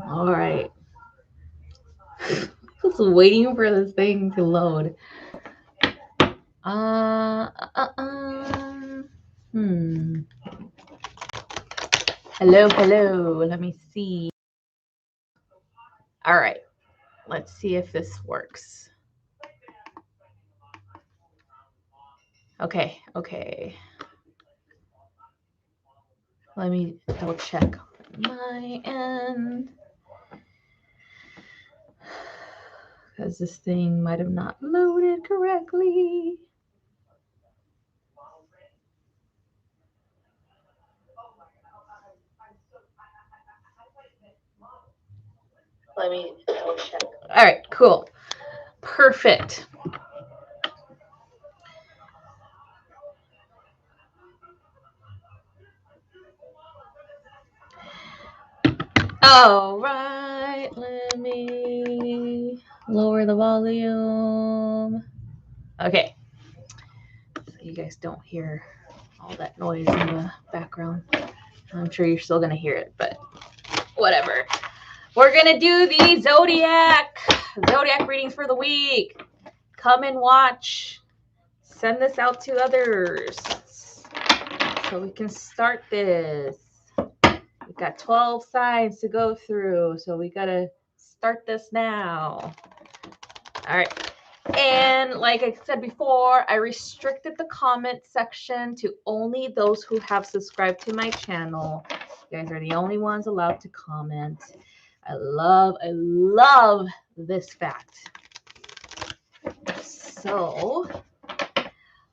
All right. Just waiting for this thing to load. Uh, uh, um, hmm. Hello, hello. Let me see. All right. Let's see if this works. Okay, okay. Let me double check my end. Because this thing might have not loaded correctly. Let me double check. All right, cool. Perfect. All right, let me lower the volume. Okay, so you guys don't hear all that noise in the background. I'm sure you're still gonna hear it, but whatever. We're gonna do the Zodiac readings for the week. Come and watch. Send this out to others so we can start this. We've got 12 signs to go through, so we gotta start this now. All right. And like I said before, I restricted the comment section to only those who have subscribed to my channel. You guys are the only ones allowed to comment. I love this fact. So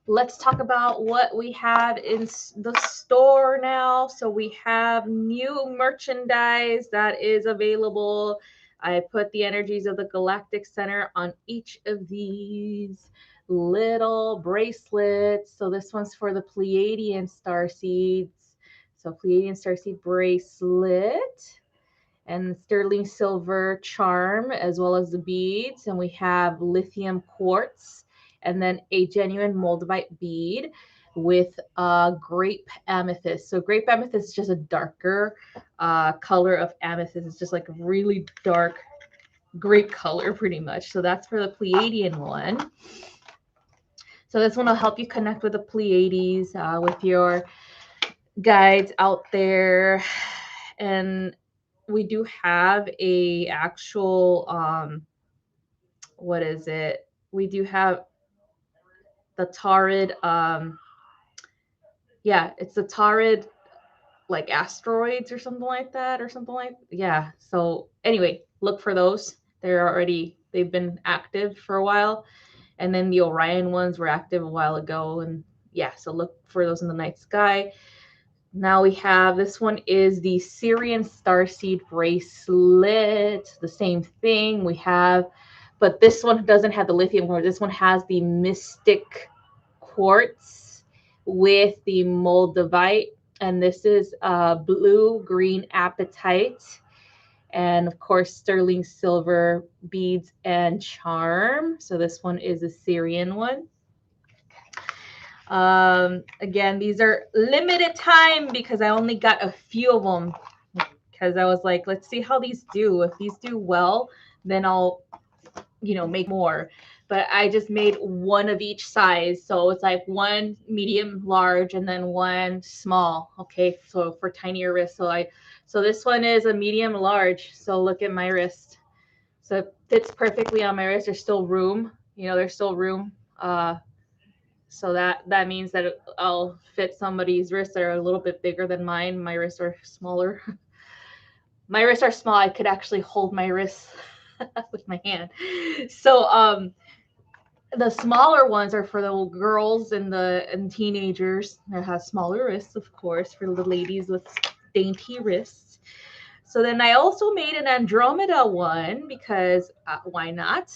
let's talk about what we have in the store now. So we have new merchandise that is available. I put the energies of the Galactic Center on each of these little bracelets. So this one's for the Pleiadian starseeds. So Pleiadian starseed bracelet and sterling silver charm, as well as the beads. And we have lithium quartz and then a genuine moldavite bead with grape amethyst. So grape amethyst is just a darker color of amethyst. It's just like a really dark grape color pretty much. So that's for the Pleiadian one. So this one will help you connect with the Pleiades, with your guides out there. And we do have a actual what is it? We do have the Taurid yeah, it's the Taurid like asteroids or something like that or something like yeah. So anyway, look for those. They've been active for a while. And then the Orion ones were active a while ago and yeah, so look for those in the night sky. Now we have this one is the Syrian Starseed bracelet. The same thing we have, but this one doesn't have the lithium quartz. This one has the Mystic quartz with the Moldavite, and this is blue green apatite, and of course sterling silver beads and charm. So this one is a Syrian one. Again, these are limited time because I only got a few of them because I was like, let's see how these do. If these do well, then I'll, make more. But I just made one of each size. So it's like one medium large and then one small. Okay. So for tinier wrists. So this one is a medium large. So look at my wrist. So it fits perfectly on my wrist. There's still room, there's still room. So that means that I'll fit somebody's wrists that are a little bit bigger than mine. My wrists are smaller. My wrists are small. I could actually hold my wrists with my hand. So the smaller ones are for the girls and teenagers that have smaller wrists, of course, for the ladies with dainty wrists. So then I also made an Andromeda one because why not?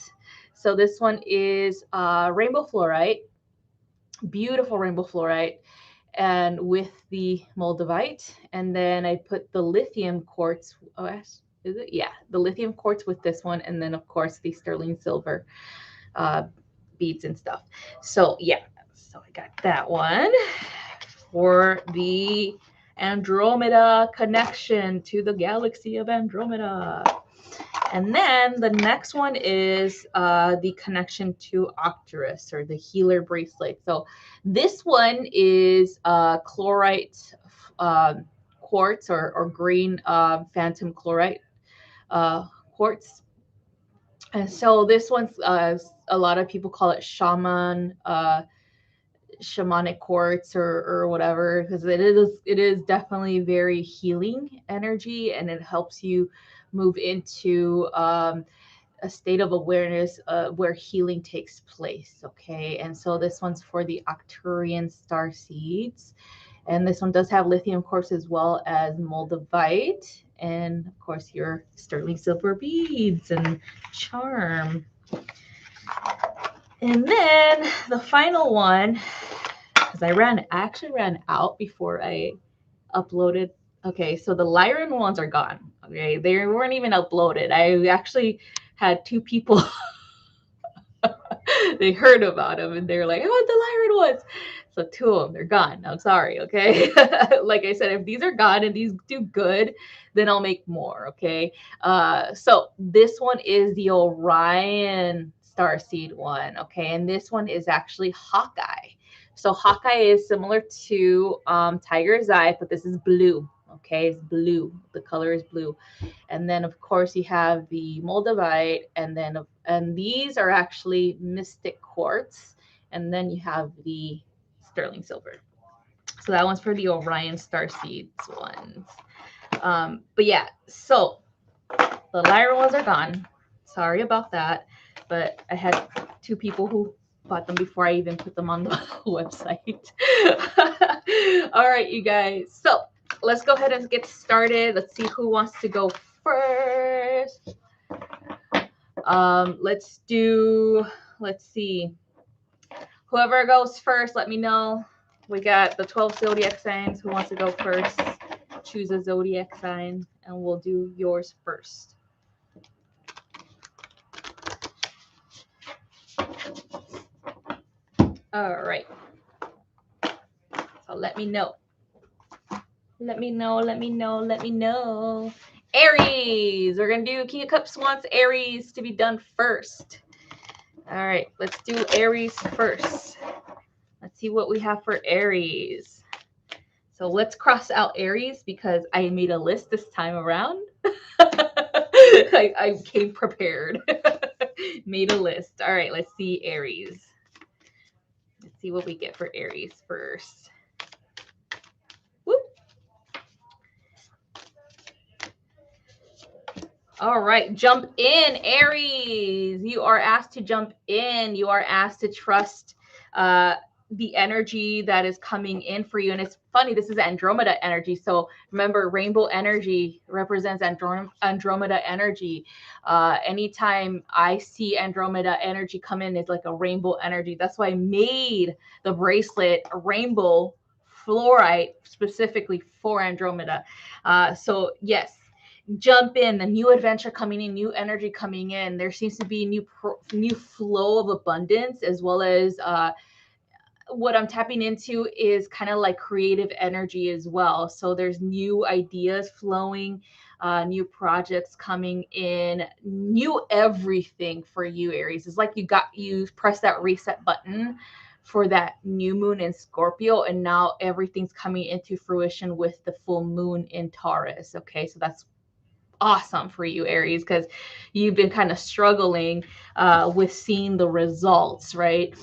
So this one is rainbow fluorite, beautiful rainbow fluorite, and with the moldavite, and then I put the lithium quartz. Oh, is it? Yeah, the lithium quartz with this one, and then of course the sterling silver uh, beads and stuff. So yeah, so I got that one for the Andromeda connection to the galaxy of Andromeda. And then the next one is the connection to Arcturus, or the healer bracelet. So this one is chlorite quartz, or green phantom chlorite quartz. And so this one's a lot of people call it shamanic quartz, or whatever, because it is definitely very healing energy, and it helps you move into a state of awareness where healing takes place. Okay, and so this one's for the Arcturian star seeds, and this one does have lithium quartz as well as moldavite, and of course your sterling silver beads and charm. And then the final one, because I actually ran out before I uploaded. Okay, so the Lyran ones are gone. Okay, they weren't even uploaded. I actually had 2 people they heard about them and they're like, I want the Lyran ones. So 2 of them, they're gone. I'm sorry, okay? Like I said, if these are gone and these do good, then I'll make more, okay? So this one is the Orion Starseed one, okay? And this one is actually Hawkeye. So Hawkeye is similar to Tiger's Eye, but this is blue, okay? It's blue. The color is blue. And then, of course, you have the moldavite, and these are actually mystic quartz. And then you have the sterling silver. So that one's for the Orion Starseeds ones. But yeah, so the Lyra ones are gone. Sorry about that. But I had 2 people who bought them before I even put them on the website. All right, you guys. So let's go ahead and get started. Let's see who wants to go first. Let's see. Whoever goes first, let me know. We got the 12 zodiac signs. Who wants to go first? Choose a zodiac sign, and we'll do yours first. All right. So let me know. Let me know. Aries. We're going to do King of Cups wants Aries to be done first. All right. Let's do Aries first. Let's see what we have for Aries. So let's cross out Aries because I made a list this time around. I came prepared. Made a list. All right. Let's see Aries. Let's see what we get for Aries first. Whoop. All right, jump in, Aries. You are asked to jump in. You are asked to trust the energy that is coming in for you. And it's funny, this is Andromeda energy. So remember, rainbow energy represents Andromeda energy. Anytime I see Andromeda energy come in, it's like a rainbow energy. That's why I made the bracelet a rainbow fluorite specifically for Andromeda. So yes, jump in, the new adventure coming in, new energy coming in. There seems to be new flow of abundance, as well as what I'm tapping into is kind of like creative energy as well. So there's new ideas flowing, new projects coming in, new everything for you, Aries. It's like you press that reset button for that new moon in Scorpio, and now everything's coming into fruition with the full moon in Taurus. Okay, so that's awesome for you, Aries, because you've been kind of struggling with seeing the results, right?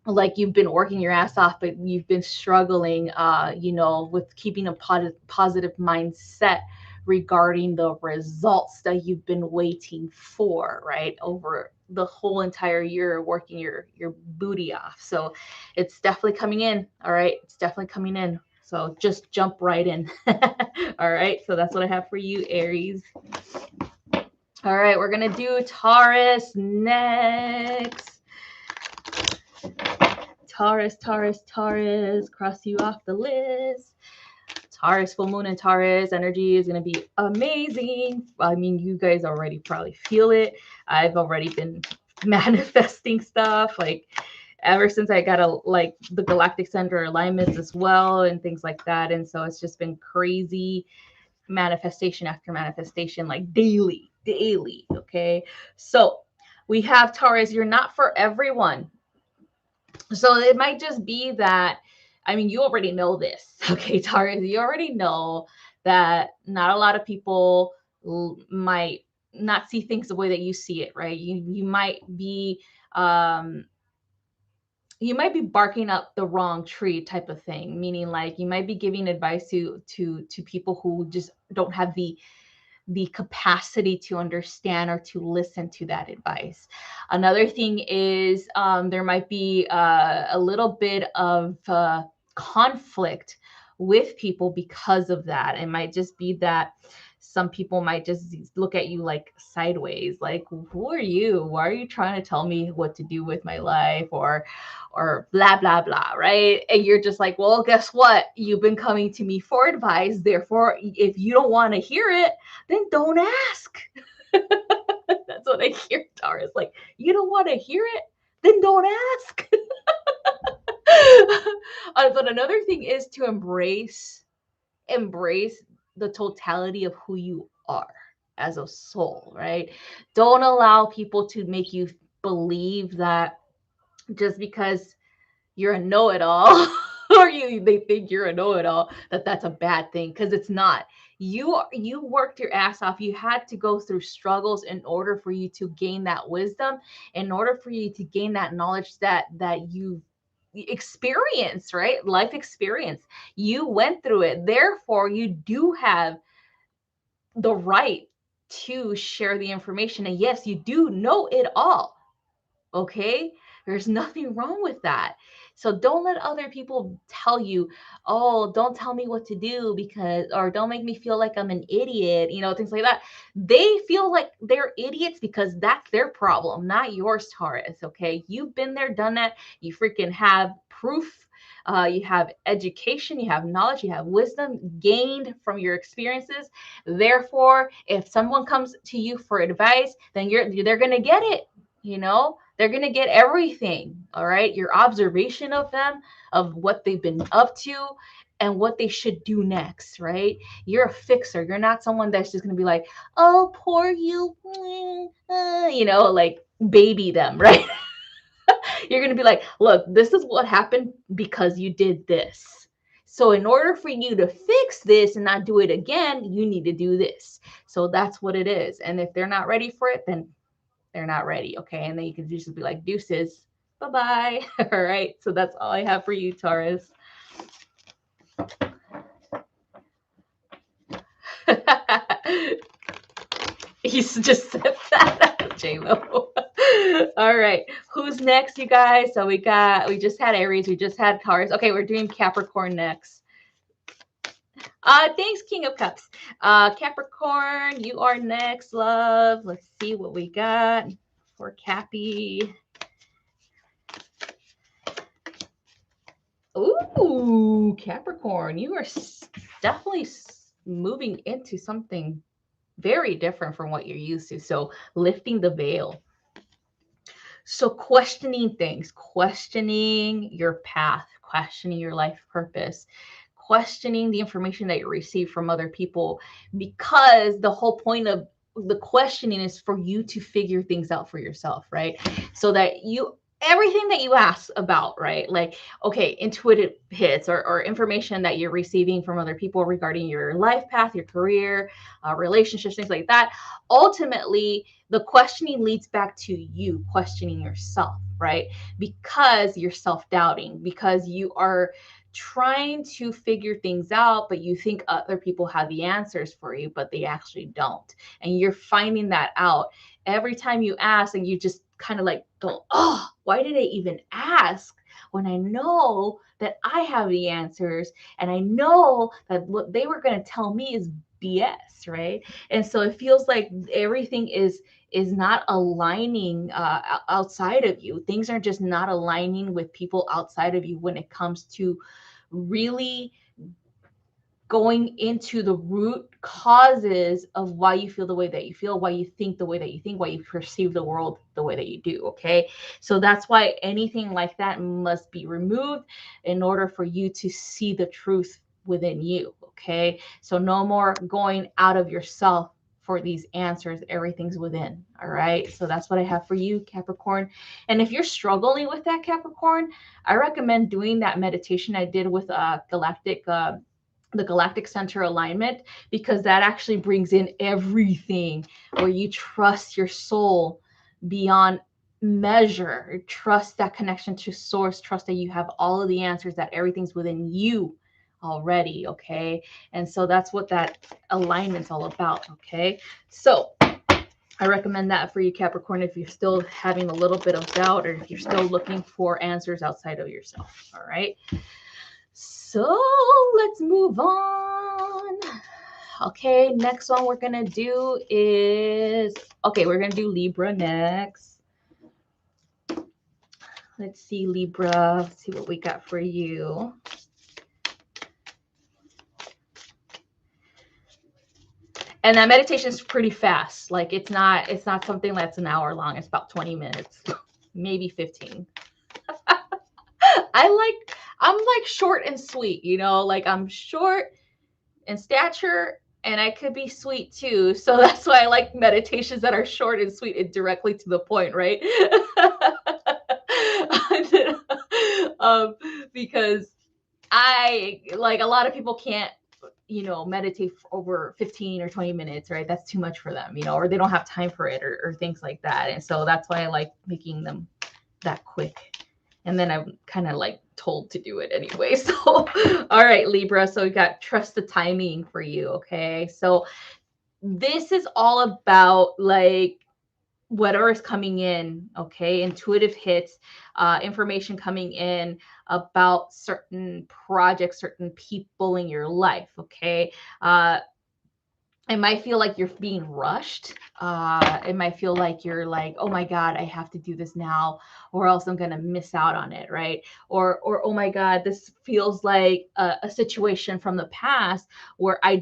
Like you've been working your ass off, but you've been struggling, with keeping a positive mindset regarding the results that you've been waiting for, right? Over the whole entire year, working your booty off. So it's definitely coming in. All right. It's definitely coming in. So just jump right in. All right. So that's what I have for you, Aries. All right. We're going to do Taurus next. Taurus, cross you off the list. Taurus, full moon and Taurus energy is going to be amazing. I mean, you guys already probably feel it. I've already been manifesting stuff. Like, ever since I got like the galactic center alignments as well and things like that. And so it's just been crazy manifestation after manifestation, like daily. Okay. So we have Taurus, you're not for everyone. So it might just be that, I mean, you already know this. Okay, Taurus, you already know that not a lot of people might not see things the way that you see it, right? Um you might be barking up the wrong tree type of thing, meaning like you might be giving advice to people who just don't have the capacity to understand or to listen to that advice. Another thing is there might be a little bit of conflict with people because of that. It might just be that some people might just look at you like sideways, like, who are you? Why are you trying to tell me what to do with my life, or blah blah blah, right? And you're just like, well, guess what, you've been coming to me for advice, therefore if you don't want to hear it, then don't ask. That's what I hear, Taurus. Like, you don't want to hear it, then don't ask. But another thing is to embrace the totality of who you are as a soul, right? Don't allow people to make you believe that just because you're a know-it-all or they think you're a know-it-all, that's a bad thing, because it's not. You worked your ass off. You had to go through struggles in order for you to gain that wisdom, in order for you to gain that knowledge that you experience, right? Life experience. You went through it, therefore you do have the right to share the information. And yes, you do know it all. Okay, there's nothing wrong with that. So don't let other people tell you, oh, don't tell me what to do, because, or don't make me feel like I'm an idiot, things like that. They feel like they're idiots because that's their problem, not yours, Taurus. Okay, you've been there, done that. You freaking have proof. You have education, you have knowledge, you have wisdom gained from your experiences. Therefore, if someone comes to you for advice, then they're gonna get it. They're going to get everything. All right. Your observation of them, of what they've been up to and what they should do next. Right. You're a fixer. You're not someone that's just going to be like, oh, poor you, like baby them. Right. You're going to be like, look, this is what happened because you did this. So in order for you to fix this and not do it again, you need to do this. So that's what it is. And if they're not ready for it, then they're not ready. Okay. And then you can just be like, deuces, bye-bye. All right. So that's all I have for you, Taurus. He's just said that, J-Lo. All right. Who's next, you guys? So we just had Aries. We just had Taurus. Okay. We're doing Capricorn next. Thanks, King of Cups. Capricorn, you are next, love. Let's see what we got for Cappy. Ooh, Capricorn, you are definitely moving into something very different from what you're used to. So lifting the veil. So questioning things, questioning your path, questioning your life purpose, questioning the information that you receive from other people, because the whole point of the questioning is for you to figure things out for yourself, right? So that everything that you ask about, right? Like, okay, intuitive hits or information that you're receiving from other people regarding your life path, your career, relationships, things like that. Ultimately, the questioning leads back to you questioning yourself, right? Because you're self-doubting, because you are trying to figure things out, but you think other people have the answers for you, but they actually don't. And you're finding that out every time you ask, and you just kind of like go, oh, why did I even ask when I know that I have the answers, and I know that what they were going to tell me is BS, right? And so it feels like everything is not aligning outside of you. Things are just not aligning with people outside of you when it comes to really going into the root causes of why you feel the way that you feel, why you think the way that you think, why you perceive the world the way that you do. Okay. So that's why anything like that must be removed in order for you to see the truth within you. Okay. So no more going out of yourself for these answers. Everything's within. All right. So that's what I have for you, Capricorn. And if you're struggling with that, Capricorn, I recommend doing that meditation I did with the galactic center alignment, because that actually brings in everything, where you trust your soul beyond measure, trust that connection to source, trust that you have all of the answers, that everything's within you already. Okay. And so that's what that alignment's all about. Okay. So I recommend that for you, Capricorn, if you're still having a little bit of doubt, or if you're still looking for answers outside of yourself. All right. So let's move on. Okay, next one we're gonna do is, okay, we're gonna do Libra next. Let's see, Libra, let's see what we got for you. And that meditation is pretty fast. Like it's not something that's an hour long. It's about 20 minutes, maybe 15. I'm like short and sweet, you know, like I'm short in stature and I could be sweet too. So that's why I like meditations that are short and sweet and directly to the point, right? Because I, like, a lot of people can't, you know, meditate for over 15 or 20 minutes, right? That's too much for them, you know, or they don't have time for it, or things like that. And so that's why I like making them that quick. And then I'm kind of like told to do it anyway. So, all right, Libra. So we got trust the timing for you. Okay. So this is all about like whatever is coming in. Okay. Intuitive hits, information coming in about certain projects, certain people in your life. Okay. It might feel like you're being rushed. It might feel like you're like, oh my God, I have to do this now, or else I'm gonna miss out on it, right? Or oh my God, this feels like a situation from the past where I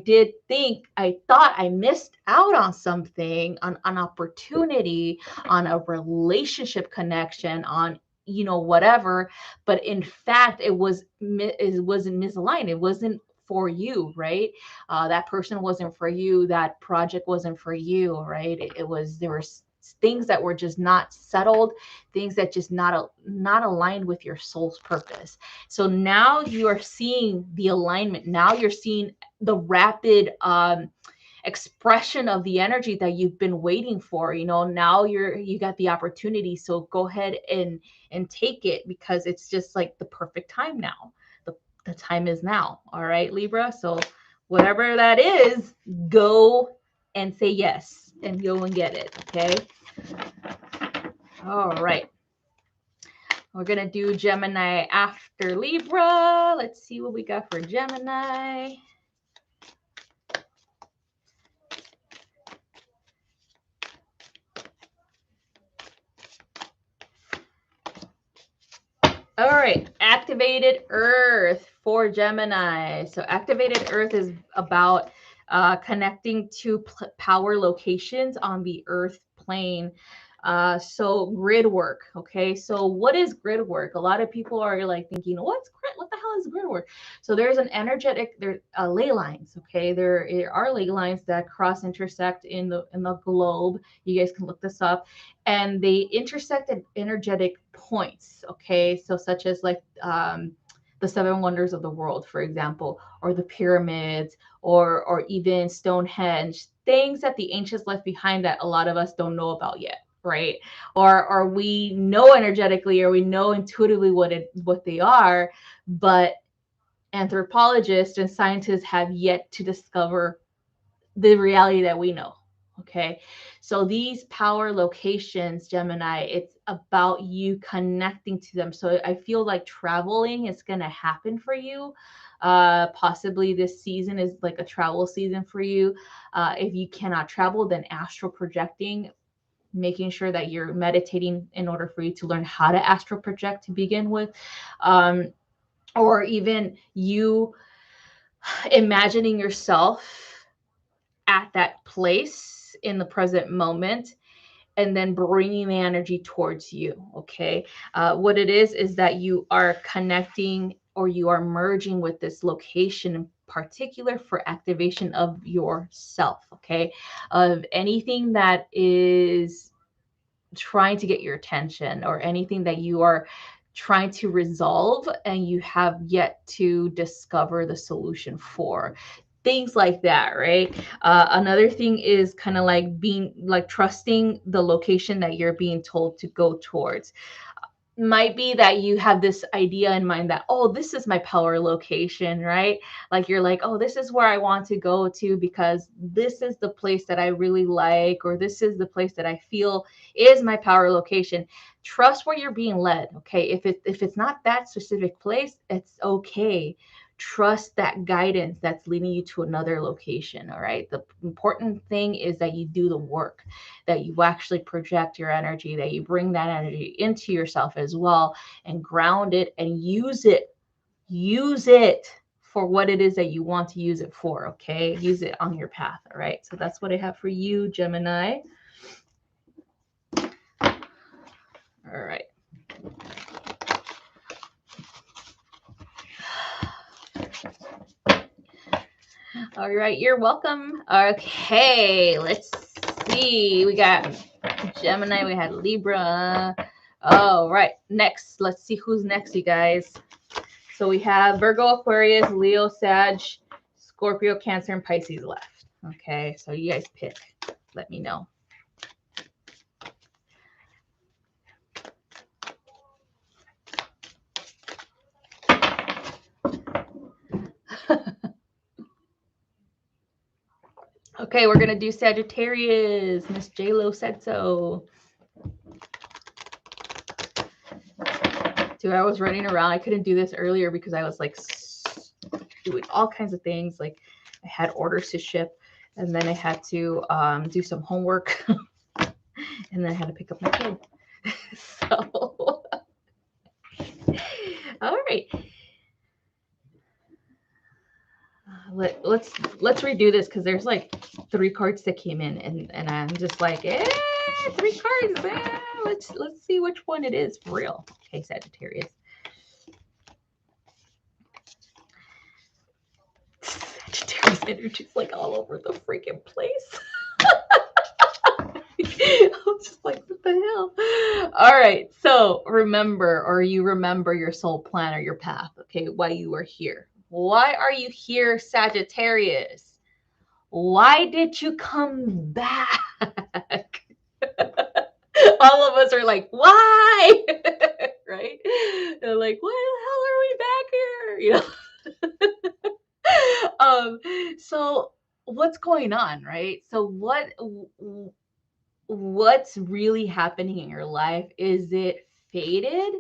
thought I missed out on something, on an opportunity, on a relationship connection, on, you know, whatever. But in fact, it wasn't misaligned. It wasn't for you, right? That person wasn't for you, that project wasn't for you, right? There were things that were just not settled, things that just not aligned with your soul's purpose. So now you are seeing the alignment. Now you're seeing the rapid expression of the energy that you've been waiting for. You know, now you got the opportunity. So go ahead and take it, because it's just like the perfect time now. The time is now. All right, Libra. So whatever that is, go and say yes and go and get it. Okay. All right. We're going to do Gemini after Libra. Let's see what we got for Gemini. All right, activated Earth for Gemini. So activated Earth is about connecting to power locations on the Earth plane. So grid work. Okay, so what is grid work? A lot of people are like thinking, what the hell is grid work? So there's an energetic, ley lines. Okay, there are ley lines that cross intersect in the globe. You guys can look this up, and they intersect at energetic points. Okay, so such as like the seven wonders of the world, for example, or the pyramids, or even Stonehenge, things that the ancients left behind that a lot of us don't know about yet, right? Or we know energetically, or we know intuitively what they are, but anthropologists and scientists have yet to discover the reality that we know. Okay, so these power locations, Gemini, it's about you connecting to them. So I feel like traveling is going to happen for you. Possibly this season is like a travel season for you. If you cannot travel, then astral projecting, making sure that you're meditating in order for you to learn how to astral project to begin with. Or even you imagining yourself at that place in the present moment, and then bringing the energy towards you. Okay. What it is that you are connecting, or you are merging with this location in particular for activation of yourself. Okay. Of anything that is trying to get your attention, or anything that you are trying to resolve and you have yet to discover the solution for, things like that, right? Another thing is kind of like being like trusting the location that you're being told to go towards. Might be that you have this idea in mind that, oh, this is my power location, right? Like you're like, oh, this is where I want to go to because this is the place that I really like, or this is the place that I feel is my power location. Trust where you're being led. Okay. If it's not that specific place, it's okay. Trust that guidance that's leading you to another location. All right. The important thing is that you do the work, that you actually project your energy, that you bring that energy into yourself as well, and ground it and use it. Use it for what it is that you want to use it for. Okay. Use it on your path. All right. So that's what I have for you, Gemini. All right. All right, you're welcome. Okay, let's see. We got Gemini, we had Libra. All right, next. Let's see who's next, you guys. So we have Virgo, Aquarius, Leo, Sag, Scorpio, Cancer, and Pisces left. Okay, so you guys pick. Let me know. Okay, we're gonna do Sagittarius. Miss J-Lo said so. Dude, I was running around. I couldn't do this earlier because I was like doing all kinds of things. Like I had orders to ship, and then I had to do some homework, and then I had to pick up my kid. So, all right. Let's redo this because there's like 3 cards that came in, and I'm just like, 3 cards. Let's see which one it is for real. Okay, Sagittarius. Sagittarius energy is like all over the freaking place. I was just like, what the hell? All right, so you remember your soul plan or your path, okay, why you are here. Why are you here, Sagittarius? Why did you come back? All of us are like, why? Right? They're like, why the hell are we back here? So what's going on, right? So what's really happening in your life? Is it fated,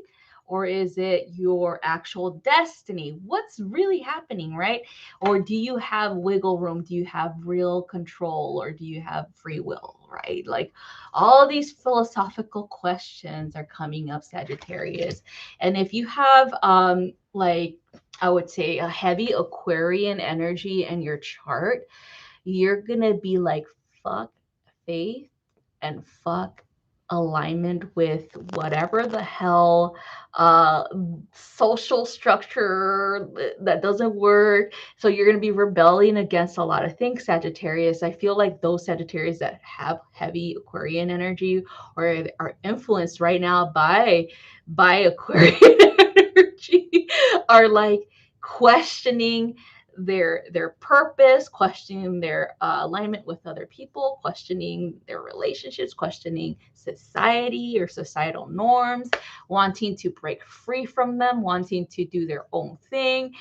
or is it your actual destiny? What's really happening, right? Or do you have wiggle room? Do you have real control, or do you have free will, right? Like all these philosophical questions are coming up, Sagittarius. And if you have like I would say a heavy Aquarian energy in your chart, you're gonna be like, fuck faith and fuck alignment with whatever the hell social structure that doesn't work. So you're going to be rebelling against a lot of things, Sagittarius. I feel like those Sagittarius that have heavy Aquarian energy or are influenced right now by Aquarian energy are like questioning their purpose, questioning their alignment with other people, questioning their relationships, questioning society or societal norms, wanting to break free from them, wanting to do their own thing.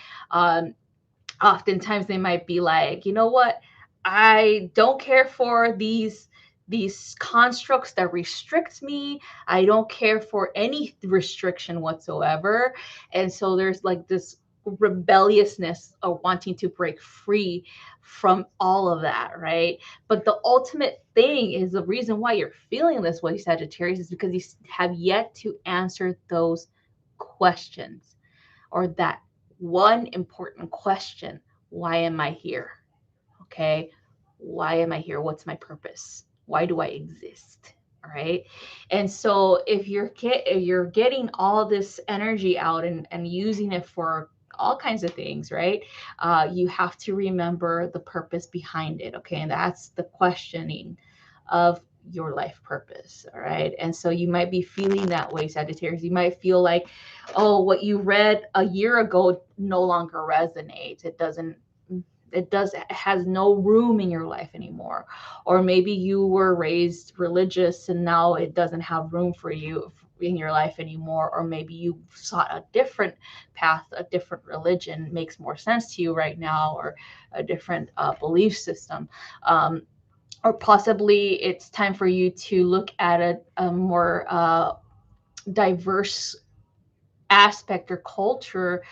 Oftentimes they might be like, you know what, I don't care for these constructs that restrict me. I don't care for any restriction whatsoever. And so there's like this rebelliousness of wanting to break free from all of that, right? But the ultimate thing is the reason why you're feeling this way, Sagittarius, is because you have yet to answer those questions, or that one important question. why am I here? Okay. Why am I here? What's my purpose? Why do I exist? All right. And so if you're getting all this energy out and using it for all kinds of things, right? You have to remember the purpose behind it. Okay. And that's the questioning of your life purpose. All right. And so you might be feeling that way, Sagittarius. You might feel like, oh, what you read a year ago no longer resonates. It has no room in your life anymore. Or maybe you were raised religious and now it doesn't have room for you in your life anymore. Or maybe you sought a different path, a different religion makes more sense to you right now, or a different belief system. Or possibly it's time for you to look at a more diverse aspect or culture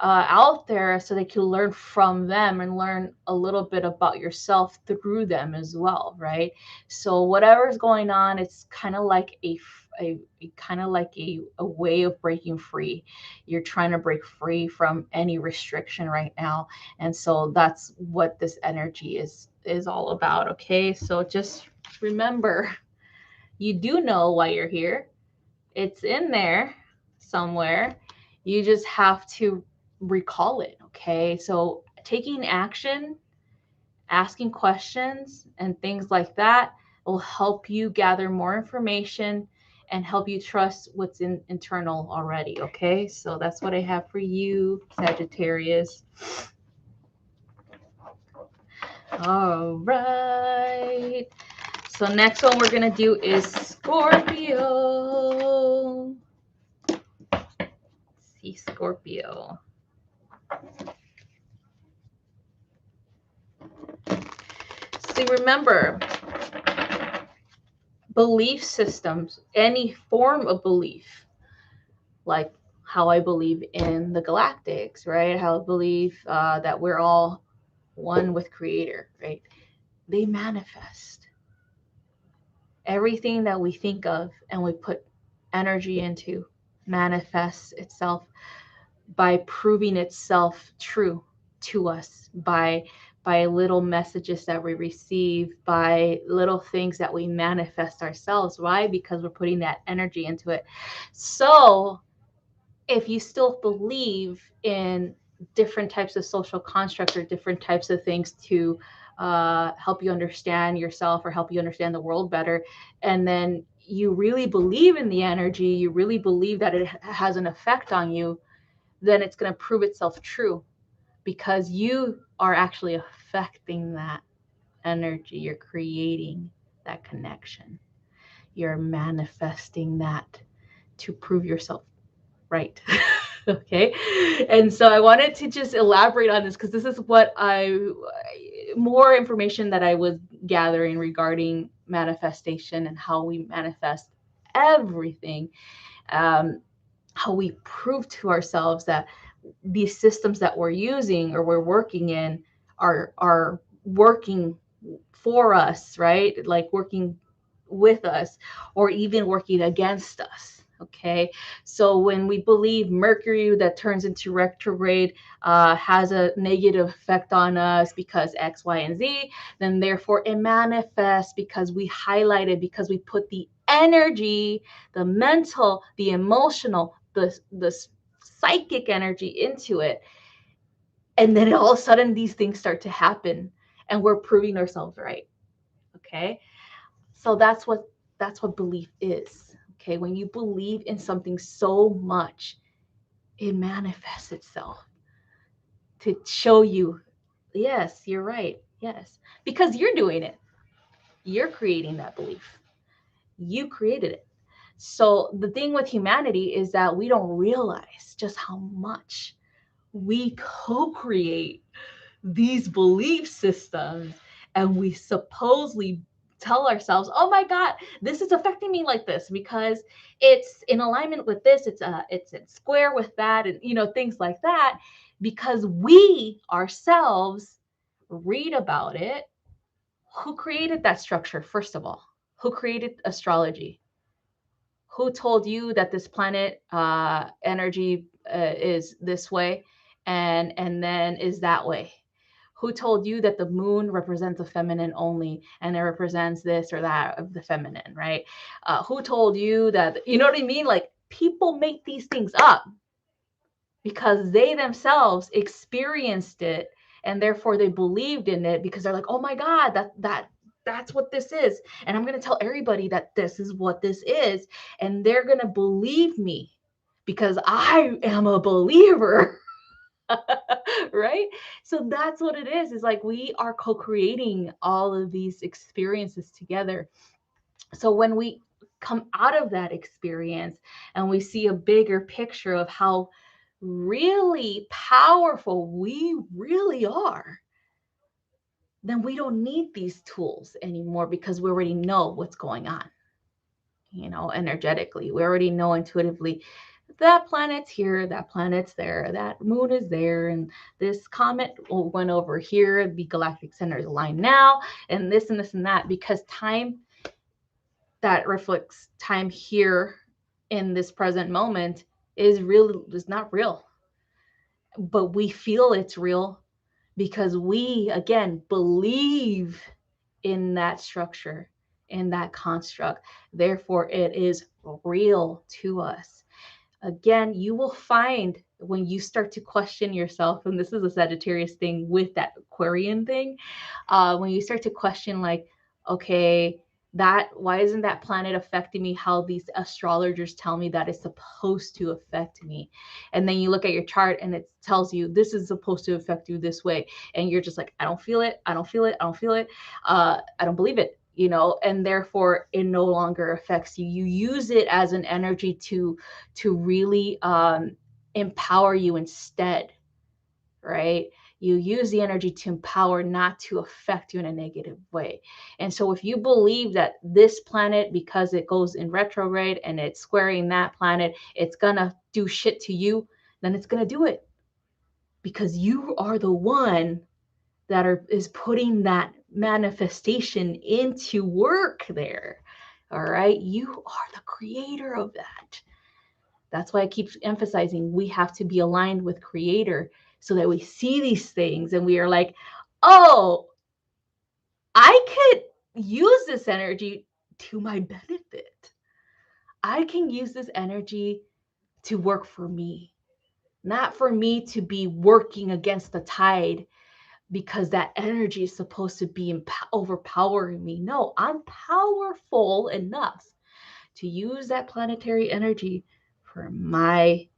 out there, so that you learn from them and learn a little bit about yourself through them as well, right? So whatever's going on, it's kind of like a way of breaking free. You're trying to break free from any restriction right now, and so that's what this energy is all about. Okay, so just remember, you do know why you're here. It's in there somewhere. You just have to recall it. Okay. So taking action, asking questions, and things like that will help you gather more information and help you trust what's internal already. Okay. So that's what I have for you, Sagittarius. All right. So next one we're going to do is Scorpio. See Scorpio. So remember, belief systems, any form of belief, like how I believe in the galactics, right? How I believe that we're all one with Creator, right? They manifest. Everything that we think of and we put energy into manifests itself by proving itself true to us, by little messages that we receive, by little things that we manifest ourselves. Why? Because we're putting that energy into it. So if you still believe in different types of social constructs or different types of things to help you understand yourself or help you understand the world better, and then you really believe in the energy, you really believe that it has an effect on you, then it's going to prove itself true, because you are actually affecting that energy. You're creating that connection. You're manifesting that to prove yourself right. Okay. And so I wanted to just elaborate on this because this is what more information that I was gathering regarding manifestation and how we manifest everything. How we prove to ourselves that these systems that we're using or we're working in are working for us, right? Like working with us or even working against us. Okay, so when we believe Mercury that turns into retrograde has a negative effect on us because X, Y, and Z, then therefore it manifests because we highlight it, because we put the energy, the mental, the emotional, the psychic energy into it. And then all of a sudden these things start to happen and we're proving ourselves right. Okay. So that's what belief is. Okay. When you believe in something so much, it manifests itself to show you, yes, you're right. Yes. Because you're doing it. You're creating that belief. You created it. So the thing with humanity is that we don't realize just how much we co-create these belief systems, and we supposedly tell ourselves, oh my God, this is affecting me like this because it's in alignment with this, it's in square with that, and things like that, because we ourselves read about it. Who created that structure? First of all, who created astrology? Who told you that this planet energy is this way and then is that way? Who told you that the moon represents the feminine only and it represents this or that of the feminine, right? Who told you that, you know what I mean? Like, people make these things up because they themselves experienced it and therefore they believed in it because they're like, oh my God, that's what this is. And I'm going to tell everybody that this is what this is. And they're going to believe me because I am a believer. Right? So that's what it is. It's like we are co-creating all of these experiences together. So when we come out of that experience and we see a bigger picture of how really powerful we really are, then we don't need these tools anymore because we already know what's going on, you know, energetically. We already know intuitively that planet's here, that planet's there, that moon is there, and this comet went over here, the galactic center is aligned now, and this and this and that, because time that reflects time here in this present moment is not real. But we feel it's real because we, again, believe in that structure, in that construct. Therefore, it is real to us. Again, you will find when you start to question yourself, and this is a Sagittarius thing with that Aquarian thing, when you start to question, like, okay, why isn't that planet affecting me how these astrologers tell me that it's supposed to affect me? And then you look at your chart and it tells you this is supposed to affect you this way, and you're just like, I don't feel it, I don't feel it, I don't feel it, I don't believe it, you know, and therefore it no longer affects you. You use it as an energy to really empower you instead, right? You use the energy to empower, not to affect you in a negative way. And so if you believe that this planet, because it goes in retrograde and it's squaring that planet, it's gonna do shit to you, then it's gonna do it because you are the one that is putting that manifestation into work there. All right, you are the creator of that. That's why I keep emphasizing we have to be aligned with creator so that we see these things and we are like, oh, I could use this energy to my benefit. I can use this energy to work for me, not for me to be working against the tide because that energy is supposed to be overpowering me. No, I'm powerful enough to use that planetary energy for my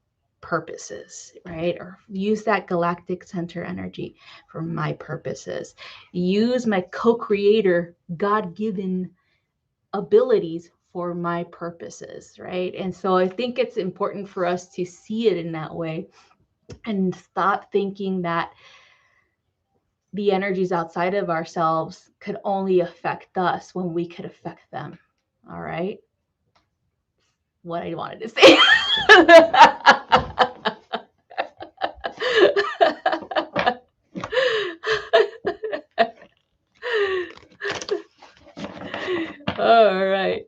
purposes, right? Or use that galactic center energy for my purposes. Use my co-creator, God-given abilities for my purposes, right? And so I think it's important for us to see it in that way and stop thinking that the energies outside of ourselves could only affect us when we could affect them. All right. What I wanted to say. All right.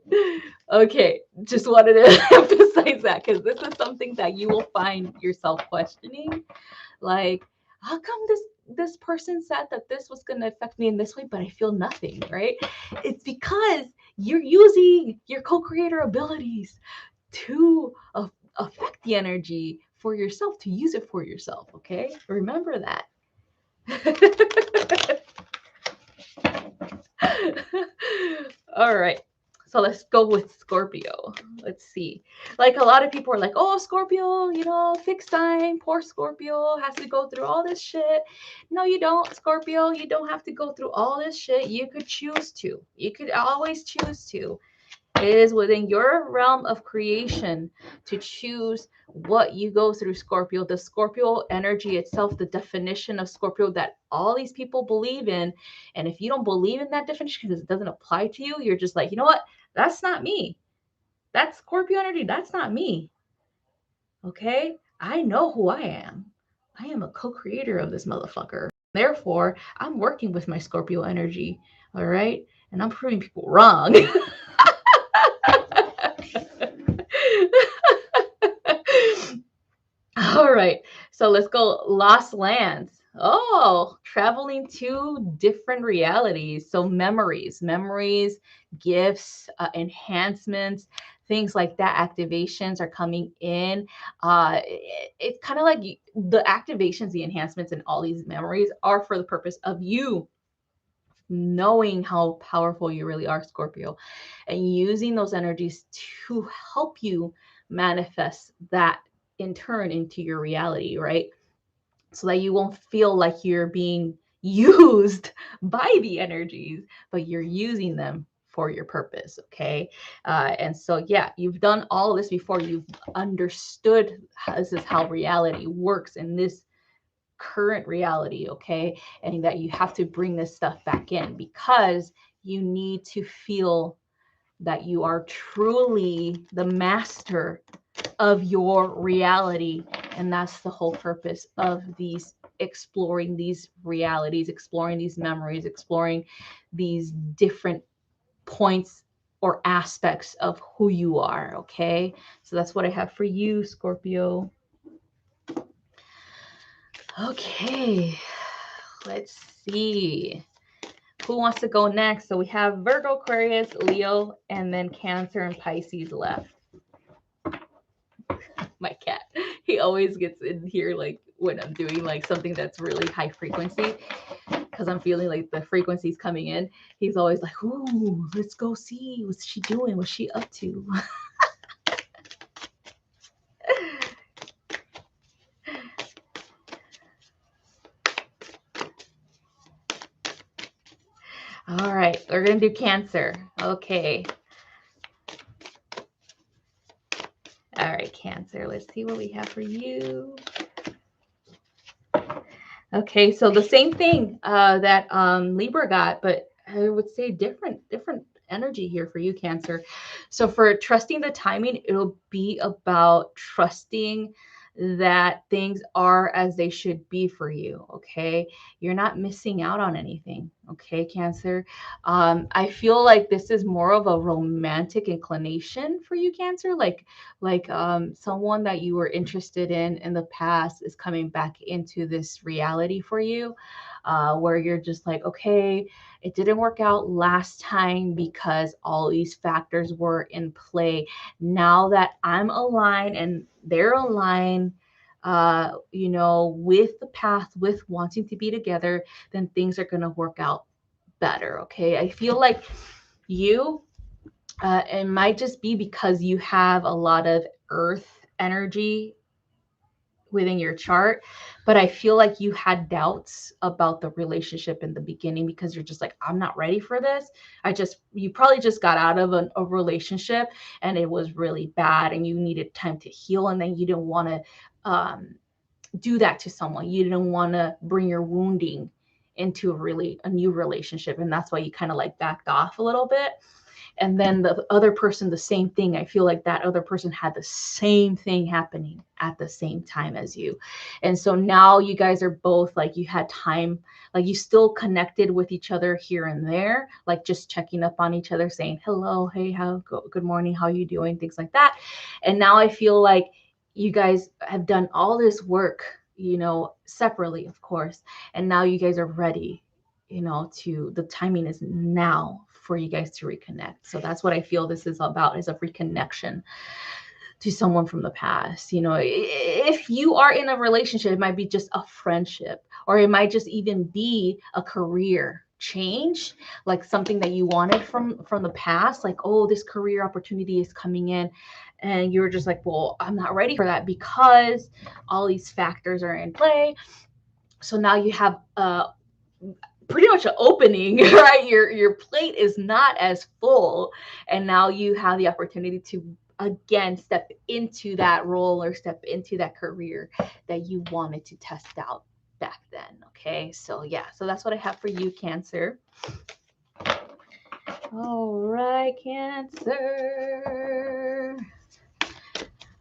Okay. Just wanted to emphasize that because this is something that you will find yourself questioning. Like, how come this person said that this was going to affect me in this way, but I feel nothing, right? It's because you're using your co-creator abilities to affect the energy for yourself, to use it for yourself, okay? Remember that. All right. So let's go with Scorpio. Let's see. Like a lot of people are like, oh, Scorpio, you know, fixed time. Poor Scorpio has to go through all this shit. No, you don't, Scorpio. You don't have to go through all this shit. You could choose to. You could always choose to. It is within your realm of creation to choose what you go through, Scorpio. The Scorpio energy itself, the definition of Scorpio that all these people believe in. And if you don't believe in that definition because it doesn't apply to you, you're just like, you know what? That's not me. That's Scorpio energy. That's not me. Okay? I know who I am. I am a co-creator of this motherfucker. Therefore, I'm working with my Scorpio energy. All right? And I'm proving people wrong. All right, so let's go lost lands. Oh, traveling to different realities. So memories, gifts, enhancements, things like that. Activations are coming in. It's kind of like the activations, the enhancements, and all these memories are for the purpose of you knowing how powerful you really are, Scorpio, and using those energies to help you manifest that in turn into your reality, right? So that you won't feel like you're being used by the energies, but you're using them for your purpose. Okay. And so, yeah, you've done all this before. You've understood this is how reality works in this current reality. Okay. And that you have to bring this stuff back in because you need to feel that you are truly the master of your reality. And that's the whole purpose of these, exploring these realities, exploring these memories, exploring these different points or aspects of who you are. Okay. So that's what I have for you, Scorpio. Okay. Let's see. Who wants to go next? So we have Virgo, Aquarius, Leo, and then Cancer and Pisces left. My cat, he always gets in here like when I'm doing like something that's really high frequency, because I'm feeling like the frequency's coming in. He's always like, ooh, let's go see what's she doing, what's she up to. All right, we're gonna do Cancer. Okay. All right, Cancer, let's see what we have for you. Okay, so the same thing that Libra got, but I would say different energy here for you, Cancer. So for trusting the timing, it'll be about trusting that things are as they should be for you. Okay, you're not missing out on anything. Okay, Cancer. I feel like this is more of a romantic inclination for you, Cancer. Like someone that you were interested in the past is coming back into this reality for you, where you're just like, okay, it didn't work out last time because all these factors were in play. Now that I'm aligned and they're aligned, with the path, with wanting to be together, then things are going to work out better. Okay, I feel like you, it might just be because you have a lot of earth energy within your chart, but I feel like you had doubts about the relationship in the beginning because you're just like, I'm not ready for this. You probably just got out of a relationship and it was really bad and you needed time to heal, and then you didn't want to do that to someone. You didn't want to bring your wounding into a new relationship, and that's why you kind of like backed off a little bit. And then the other person, the same thing. I feel like that other person had the same thing happening at the same time as you. And so now you guys are both like, you had time, like you still connected with each other here and there, like just checking up on each other, saying hello, hey, good morning, how you doing, things like that. And now I feel like you guys have done all this work, separately, of course. And now you guys are ready, the timing is now for you guys to reconnect. So that's what I feel this is about, is a reconnection to someone from the past. If you are in a relationship, it might be just a friendship, or it might just even be a career change, like something that you wanted from the past, like, oh, this career opportunity is coming in, and you're just like, well, I'm not ready for that because all these factors are in play. So now you have pretty much an opening, right? Your plate is not as full, and now you have the opportunity to again step into that role or step into that career that you wanted to test out back then. Okay, so yeah, so that's what I have for you, Cancer. All right, Cancer.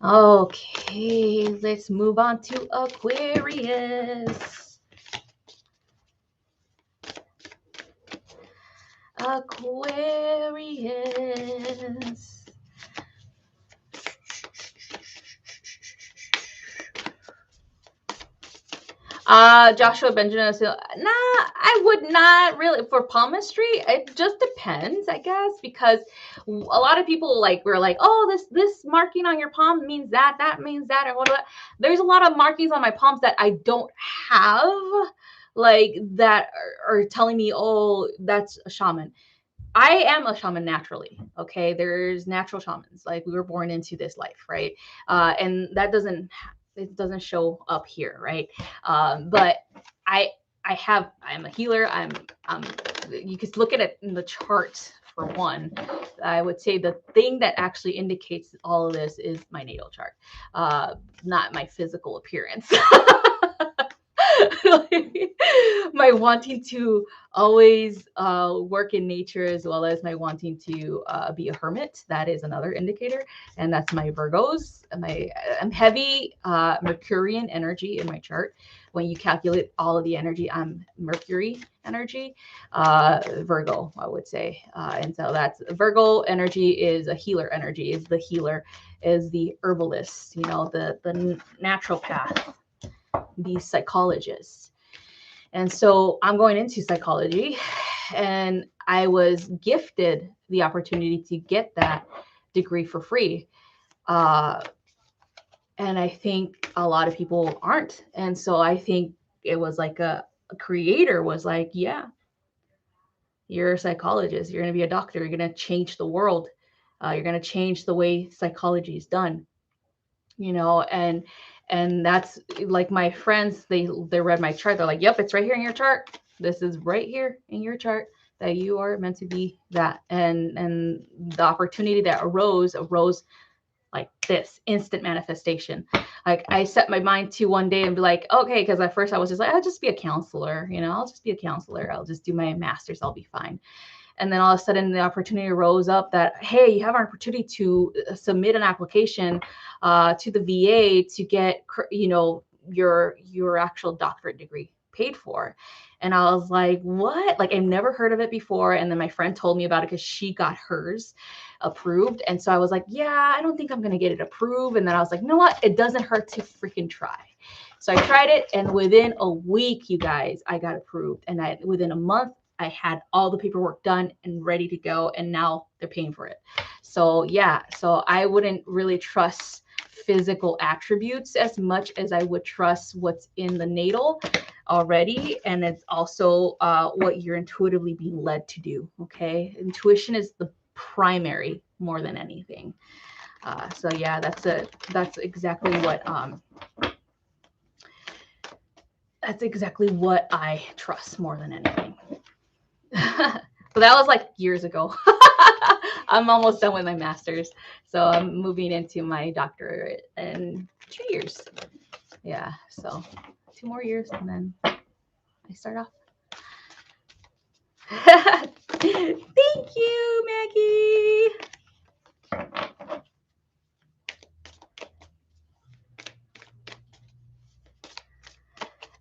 Okay, let's move on to Aquarius. Aquarius. Joshua Benjamin, nah, I would not really for palmistry. It just depends, I guess, because a lot of people were like, oh, this marking on your palm means that means that, or what. There's a lot of markings on my palms that I don't have, like that are telling me, oh, that's a shaman. I am a shaman naturally. Okay, there's natural shamans. Like we were born into this life, right? And that doesn't show up here, right? But I'm a healer. You could look at it in the chart for one. I would say the thing that actually indicates all of this is my natal chart, not my physical appearance. My wanting to always work in nature, as well as my wanting to be a hermit. That is another indicator, and that's my Virgos. I'm heavy Mercurian energy in my chart. When you calculate all of the energy, I'm Mercury energy, Virgo, I would say. And so that's Virgo energy is a healer energy, is the healer, is the herbalist, the natural path, the psychologist. And so I'm going into psychology, and I was gifted the opportunity to get that degree for free. And I think a lot of people aren't. And so I think it was like a creator was like, yeah, you're a psychologist. You're going to be a doctor. You're going to change the world. You're going to change the way psychology is done, and that's like my friends, they read my chart. They're like, yep, it's right here in your chart. This is right here in your chart that you are meant to be that. And the opportunity that arose like this instant manifestation. Like I set my mind to one day and be like, okay, because at first I was just like, I'll just be a counselor, I'll just be a counselor. I'll just do my master's. I'll be fine. And then all of a sudden the opportunity rose up that, hey, you have an opportunity to submit an application to the VA to get, your actual doctorate degree paid for. And I was like, what? Like I've never heard of it before. And then my friend told me about it because she got hers approved. And so I was like, yeah, I don't think I'm going to get it approved. And then I was like, you know what? It doesn't hurt to freaking try. So I tried it. And within a week, you guys, I got approved. And within a month, I had all the paperwork done and ready to go. And now they're paying for it. So yeah, so I wouldn't really trust physical attributes as much as I would trust what's in the natal already. And it's also what you're intuitively being led to do. Okay. Intuition is the primary more than anything. So yeah, that's exactly what, I trust more than anything. But that was like years ago. I'm almost done with my master's. So I'm moving into my doctorate in 2 years. Yeah, so 2 more years and then I start off. Thank you, Maggie.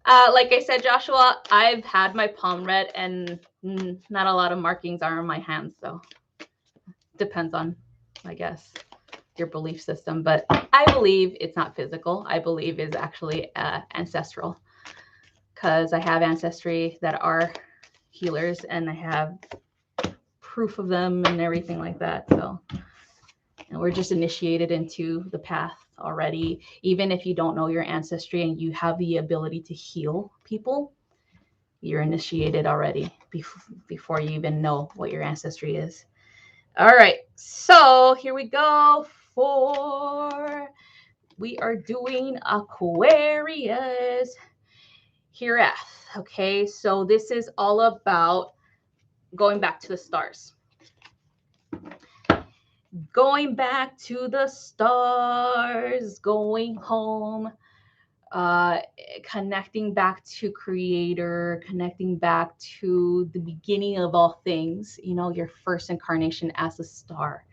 Like I said, Joshua, I've had my palm read and not a lot of markings are on my hands. So depends on, I guess, your belief system. But I believe it's not physical. I believe it's actually ancestral, because I have ancestry that are healers and I have proof of them and everything like that. So, and we're just initiated into the path already. Even if you don't know your ancestry and you have the ability to heal people, you're initiated already before you even know what your ancestry is. All right, so here we go we are doing Aquarius here. Okay, so this is all about going back to the stars. Going back to the stars, going home, connecting back to creator, connecting back to the beginning of all things, your first incarnation as a star,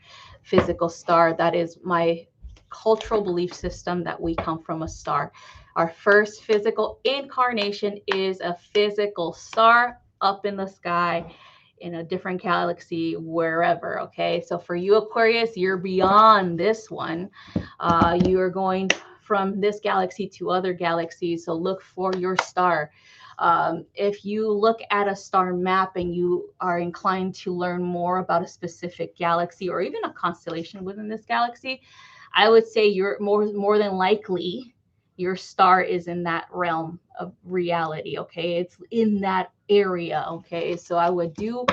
physical star. That is my cultural belief system, that we come from a star. Our first physical incarnation is a physical star up in the sky, in a different galaxy, wherever. Okay, so for you, Aquarius, you're beyond this one. You are going from this galaxy to other galaxies. So look for your star. If you look at a star map and you are inclined to learn more about a specific galaxy or even a constellation within this galaxy, I would say you're more than likely your star is in that realm of reality. Okay, it's in that area. Okay, so I would do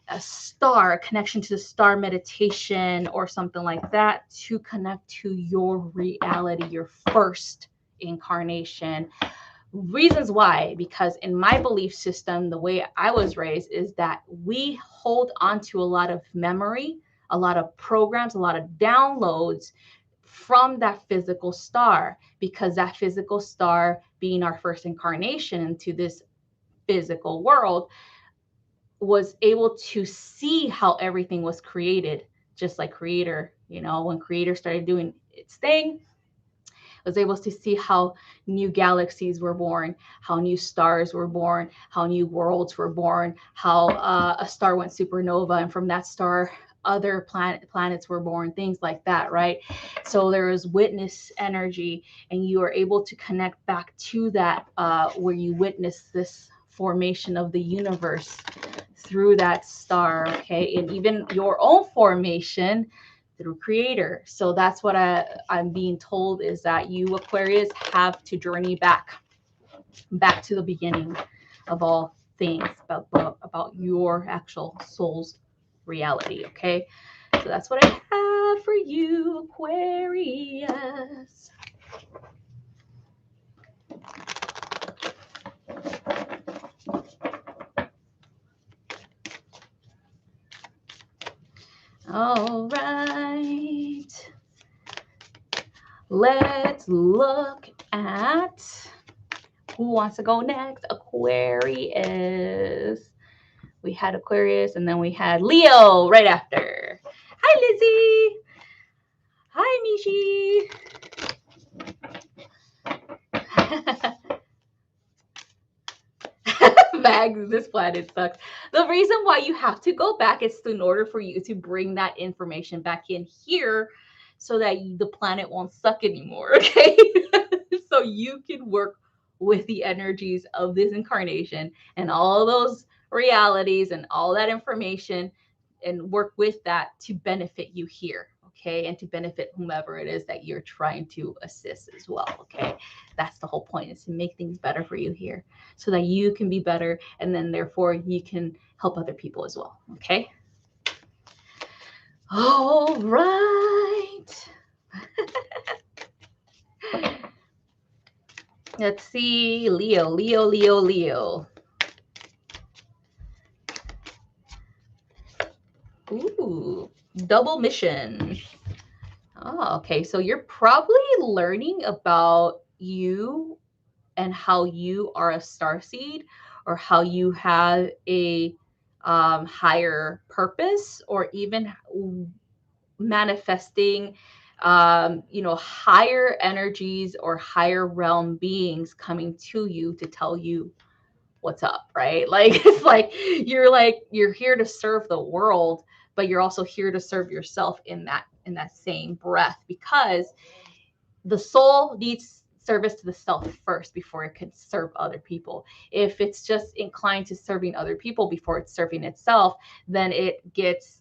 a connection to the star meditation or something like that to connect to your reality, your first incarnation. Reasons why, because in my belief system, the way I was raised is that we hold on to a lot of memory, a lot of programs, a lot of downloads from that physical star, because that physical star being our first incarnation into this physical world was able to see how everything was created, just like Creator, when Creator started doing its thing, was able to see how new galaxies were born, how new stars were born, how new worlds were born, how a star went supernova, and from that star, other planets were born, things like that, right? So there is witness energy, and you are able to connect back to that where you witness this formation of the universe through that star, okay? And even your own formation through Creator. So that's what I'm being told, is that you Aquarius have to journey back to the beginning of all things, about your actual soul's reality, okay? So that's what I have for you, Aquarius. All right. Let's look at who wants to go next. Aquarius. We had Aquarius, and then we had Leo right after. Hi, Lizzie. Hi, Mishi. Bags, this planet sucks. The reason why you have to go back is in order for you to bring that information back in here so that the planet won't suck anymore, okay? So you can work with the energies of this incarnation and all those realities and all that information, and work with that to benefit you here, okay? And to benefit whomever it is that you're trying to assist as well, okay? That's the whole point, is to make things better for you here so that you can be better, and then therefore you can help other people as well, okay? All right. Let's see, Leo. Ooh, double mission. Oh, okay. So you're probably learning about you and how you are a starseed, or how you have a higher purpose, or even manifesting higher energies or higher realm beings coming to you to tell you what's up, right? Like, it's like you're here to serve the world, but you're also here to serve yourself in that same breath, because the soul needs service to the self first before it can serve other people. If it's just inclined to serving other people before it's serving itself, then it gets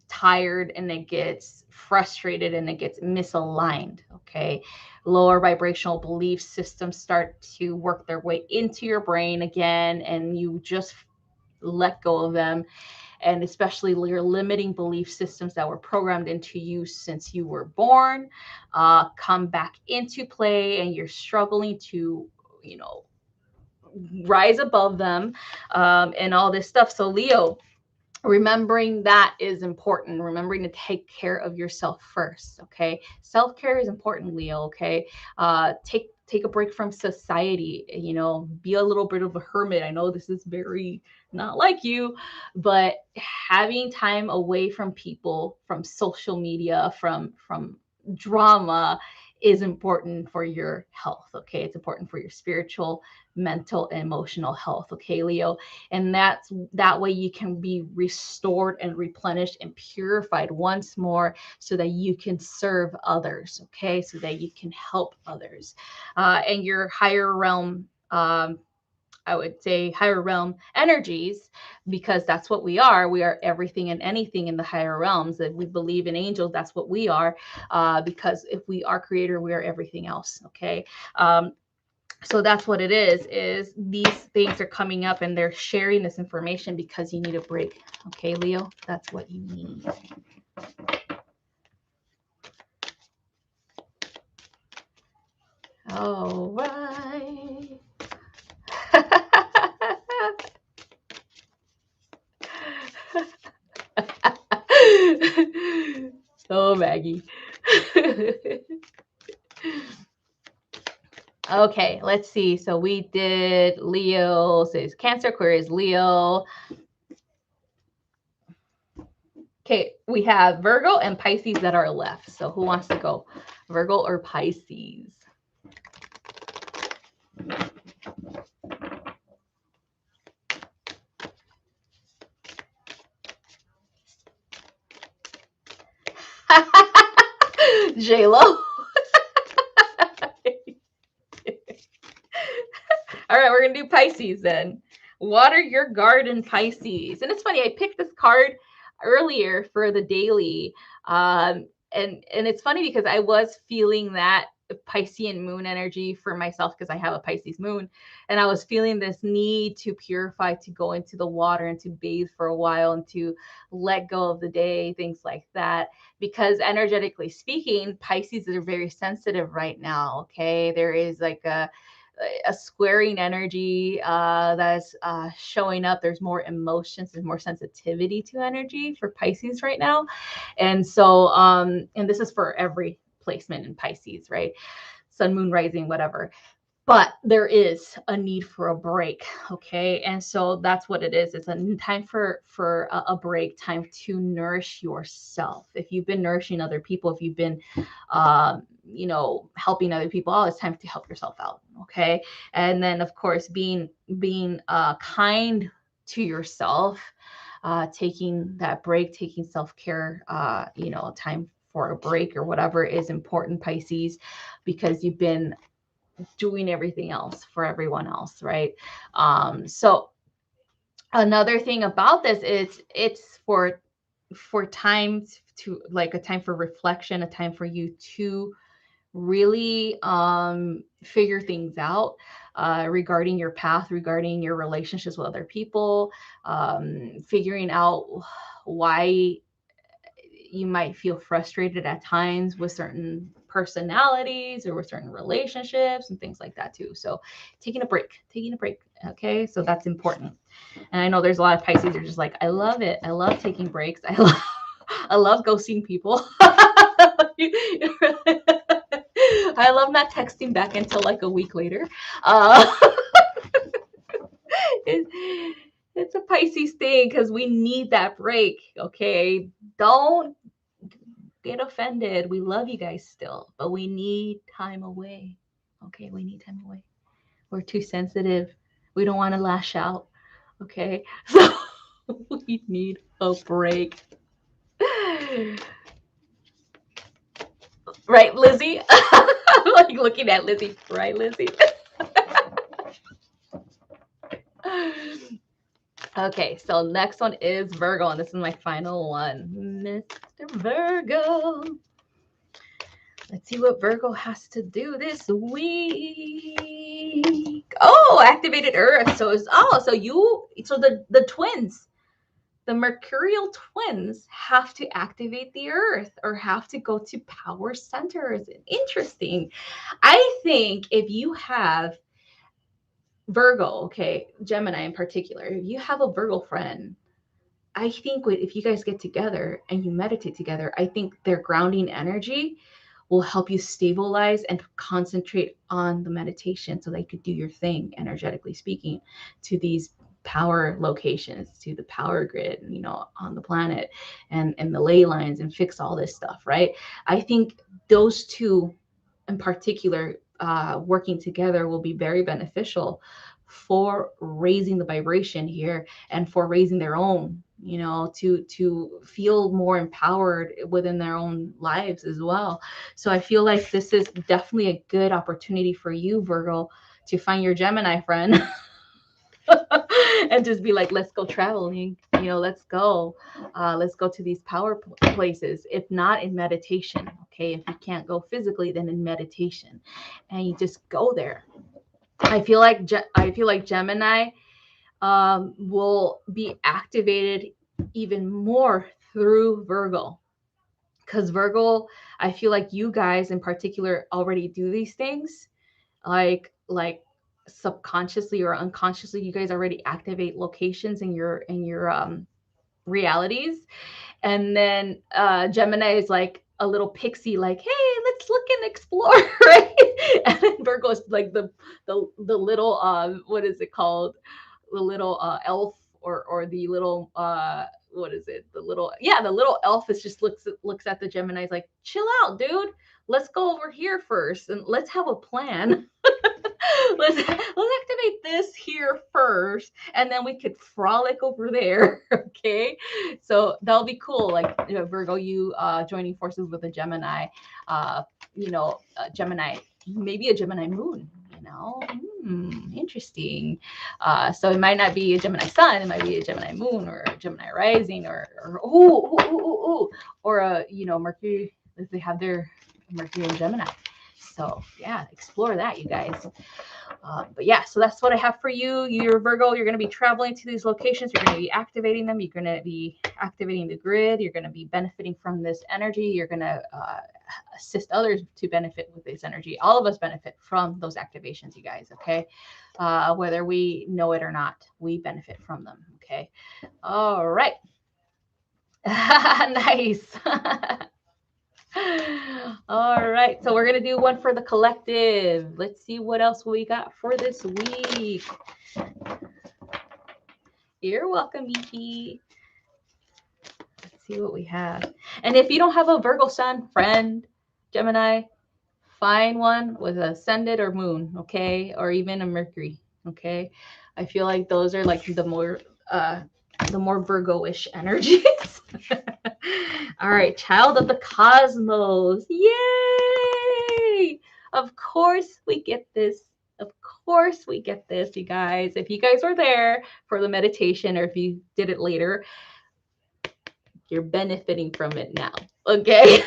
tired and it gets frustrated and it gets misaligned, okay? Lower vibrational belief systems start to work their way into your brain again, and you just let go of them. And especially your limiting belief systems that were programmed into you since you were born come back into play, and you're struggling to rise above them, and all this stuff. So Leo, remembering that is important. Remembering to take care of yourself first, okay? Self-care is important, Leo, okay? Take a break from society, be a little bit of a hermit. I know this is very not like you, but having time away from people, from social media, from drama, is important for your health. Okay. It's important for your spiritual, mental, and emotional health. Okay, Leo. And that way you can be restored and replenished and purified once more so that you can serve others. Okay. So that you can help others. And your higher realm, I would say higher realm energies, because that's what we are. We are everything and anything in the higher realms. If we believe in angels, that's what we are. Because if we are creator, we are everything else. Okay. So that's what it is these things are coming up and they're sharing this information because you need a break. Okay, Leo, that's what you need. All right. Oh, Maggie. Okay, let's see. So we did Leo, says Cancer, Aquarius, Leo. Okay, we have Virgo and Pisces that are left. So who wants to go? Virgo or Pisces? J-Lo. All right, we're going to do Pisces then. Water your garden, Pisces. And it's funny, I picked this card earlier for the daily. And it's funny because I was feeling that Piscean moon energy for myself because I have a Pisces moon. And I was feeling this need to purify, to go into the water and to bathe for a while and to let go of the day, things like that. Because energetically speaking, Pisces are very sensitive right now. Okay. There is like a squaring energy that's showing up. There's more emotions, there's more sensitivity to energy for Pisces right now. And so, and this is for every placement in Pisces, right? Sun, moon, rising, whatever. But there is a need for a break. Okay. And so that's what it is. It's a time for a break, time to nourish yourself. If you've been nourishing other people, if you've been, helping other people out, it's time to help yourself out. Okay. And then of course, being kind to yourself, taking that break, taking self-care, time for a break or whatever is important, Pisces, because you've been doing everything else for everyone else, right? So another thing about this is it's for times to, like, a time for reflection, a time for you to really figure things out regarding your path, regarding your relationships with other people, figuring out why you might feel frustrated at times with certain personalities or with certain relationships and things like that too. So taking a break. Okay. So that's important. And I know there's a lot of Pisces are just like, I love it. I love taking breaks. I love ghosting people. I love not texting back until like a week later. It's a Pisces thing because we need that break. Okay. Don't get offended. We love you guys still, but we need time away. Okay. We need time away. We're too sensitive. We don't want to lash out. Okay. So we need a break. Right, Lizzie? I'm like looking at Lizzie. Right, Lizzie? Okay, so next one is Virgo, and this is my final one. Mr. Virgo. Let's see what Virgo has to do this week. Oh, activated Earth. So the twins, the Mercurial twins have to activate the Earth or have to go to power centers. Interesting. I think if you have Virgo, okay, Gemini in particular, if you have a Virgo friend, I think if you guys get together and you meditate together, I think their grounding energy will help you stabilize and concentrate on the meditation so that you could do your thing, energetically speaking, to these power locations, to the power grid, on the planet and the ley lines, and fix all this stuff, right? I think those two in particular, working together will be very beneficial for raising the vibration here and for raising their own, to feel more empowered within their own lives as well. So I feel like this is definitely a good opportunity for you, Virgo, to find your Gemini friend and just be like, let's go traveling, let's go to these power places, if not in meditation. Okay, if you can't go physically, then in meditation, and you just go there. I feel like Gemini will be activated even more through Virgo, because Virgo, I feel like you guys in particular already do these things, like subconsciously or unconsciously. You guys already activate locations in your realities, and then Gemini is like a little pixie, like, hey, let's look and explore, right? And then Virgo is like the little what is it called, the little elf, or the little what is it, the little elf is just looks at the Gemini's like, chill out, dude, let's go over here first and let's have a plan. let's activate this here first, and then we could frolic over there. Okay, so that'll be cool. Like, Virgo, you joining forces with a Gemini, Gemini, maybe a Gemini moon. Interesting. So it might not be a Gemini sun, it might be a Gemini moon or a Gemini rising, or a Mercury, if they have their Mercury in Gemini. So yeah, explore that, you guys. But yeah, so that's what I have for you. You're Virgo. You're going to be traveling to these locations. You're going to be activating them. You're going to be activating the grid. You're going to be benefiting from this energy. You're going to assist others to benefit with this energy. All of us benefit from those activations, you guys. Okay, whether we know it or not, we benefit from them. Okay. All right. Nice. All right, so we're gonna do one for the collective. Let's see what else we got for this week. You're welcome, Miki. Let's see what we have. And if you don't have a Virgo sun, friend, Gemini, find one with a ascendant or moon, okay, or even a Mercury. Okay, I feel like those are like the more Virgo-ish energies. All right, child of the cosmos. Yay! Of course we get this. Of course we get this, you guys. If you guys were there for the meditation, or if you did it later, you're benefiting from it now. Okay?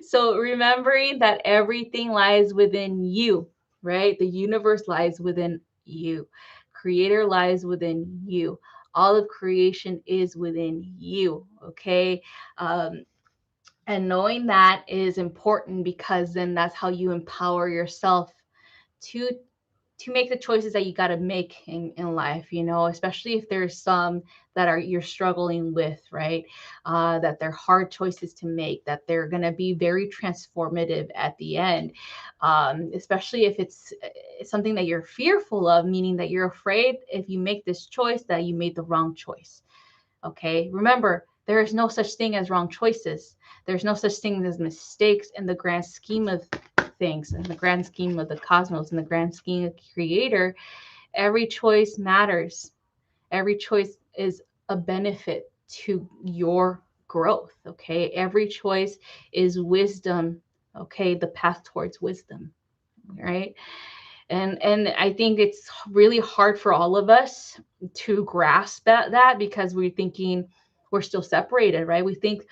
So remembering that everything lies within you, right? The universe lies within you. Creator lies within you. All of creation is within you. Okay. And knowing that is important, because then that's how you empower yourself to make the choices that you got to make in life, especially if there's some that you're struggling with, right? That they're hard choices to make, that they're going to be very transformative at the end, especially if it's something that you're fearful of, meaning that you're afraid if you make this choice that you made the wrong choice. Okay, remember, there is no such thing as wrong choices. There's no such thing as mistakes in the grand scheme of things, in the grand scheme of the cosmos, in the grand scheme of Creator. Every choice matters. Every choice is a benefit to your growth. Okay, every choice is wisdom. Okay, the path towards wisdom, right? And I think it's really hard for all of us to grasp that because we're thinking we're still separated, right? We think,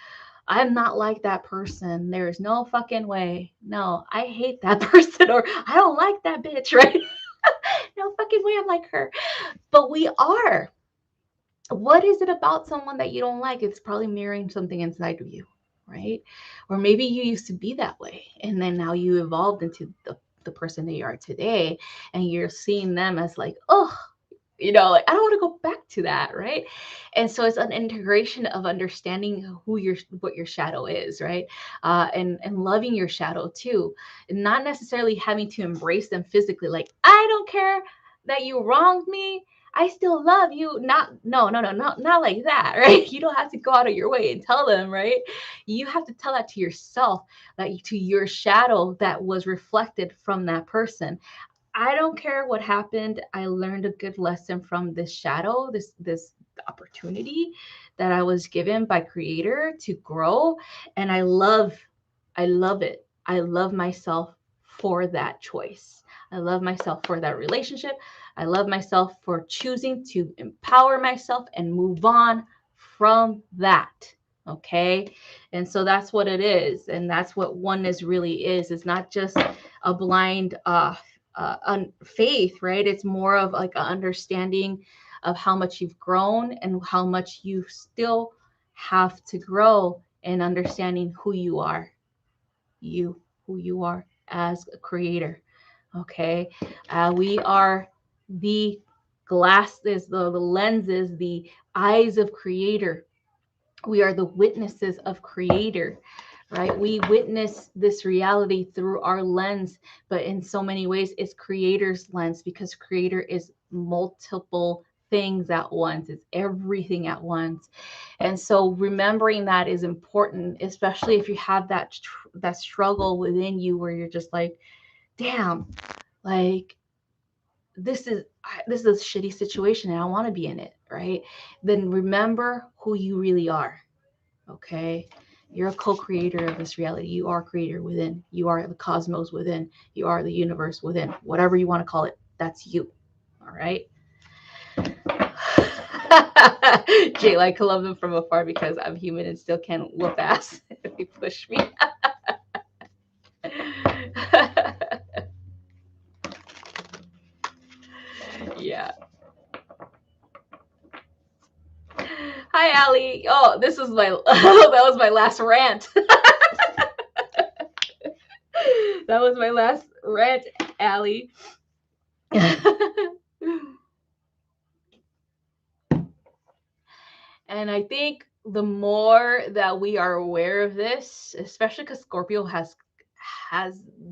I'm not like that person. There's no fucking way. No, I hate that person, or I don't like that bitch, right? No fucking way I'm like her. But we are. What is it about someone that you don't like? It's probably mirroring something inside of you, right? Or maybe you used to be that way, and then now you evolved into the person that you are today, and you're seeing them as like, oh, like, I don't want to go back to that, right? And so it's an integration of understanding what your shadow is, right? And loving your shadow too, and not necessarily having to embrace them physically. Like, I don't care that you wronged me. I still love you. Not like that, right? You don't have to go out of your way and tell them, right? You have to tell that to yourself, like to your shadow that was reflected from that person. I don't care what happened. I learned a good lesson from this shadow, this opportunity that I was given by Creator to grow, and I love it. I love myself for that choice. I love myself for that relationship. I love myself for choosing to empower myself and move on from that. Okay. And so that's what it is. And that's what oneness really is. It's not just a blind faith, right? It's more of like an understanding of how much you've grown and how much you still have to grow in understanding who you are, who you are as a creator. Okay. We are the glasses, the lenses, the eyes of creator. We are the witnesses of creator, right? We witness this reality through our lens, but in so many ways it's creator's lens, because creator is multiple things at once. It's everything at once. And so remembering that is important, especially if you have that struggle within you where you're just like, damn, like this is a shitty situation and I want to be in it, right? Then remember who you really are. Okay. You're a co-creator of this reality. You are creator within. You are the cosmos within. You are the universe within. Whatever you want to call it, that's you. All right. Jay, like, I love them from afar because I'm human and still can whoop ass if they push me. Yeah. Hi, Ali. Oh, this was my that was my last rant. That was my last rant, Ali. And I think the more that we are aware of this, especially because Scorpio has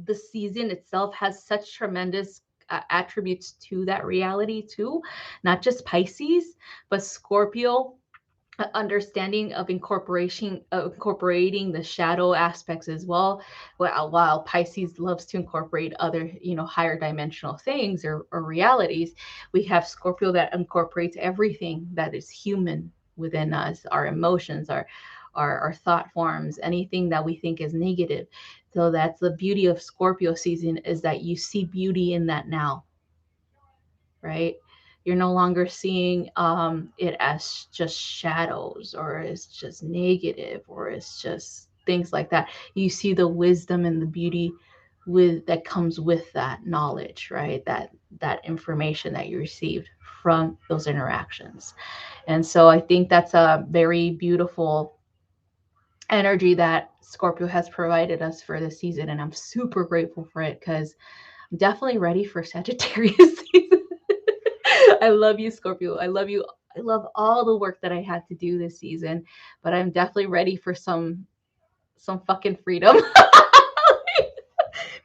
the season itself has such tremendous attributes to that reality too, not just Pisces, but Scorpio understanding of incorporating the shadow aspects as well, while Pisces loves to incorporate other higher dimensional things or realities. We have Scorpio that incorporates everything that is human within us, our emotions, our thought forms, anything that we think is negative. So that's the beauty of Scorpio season, is that you see beauty in that now, right? You're no longer seeing it as just shadows, or it's just negative, or it's just things like that. You see the wisdom and the beauty that comes with that knowledge, right? That information that you received from those interactions. And so I think that's a very beautiful energy that Scorpio has provided us for this season, and I'm super grateful for it, because I'm definitely ready for Sagittarius season. I love you, Scorpio. I love you. I love all the work that I had to do this season, but I'm definitely ready for some fucking freedom.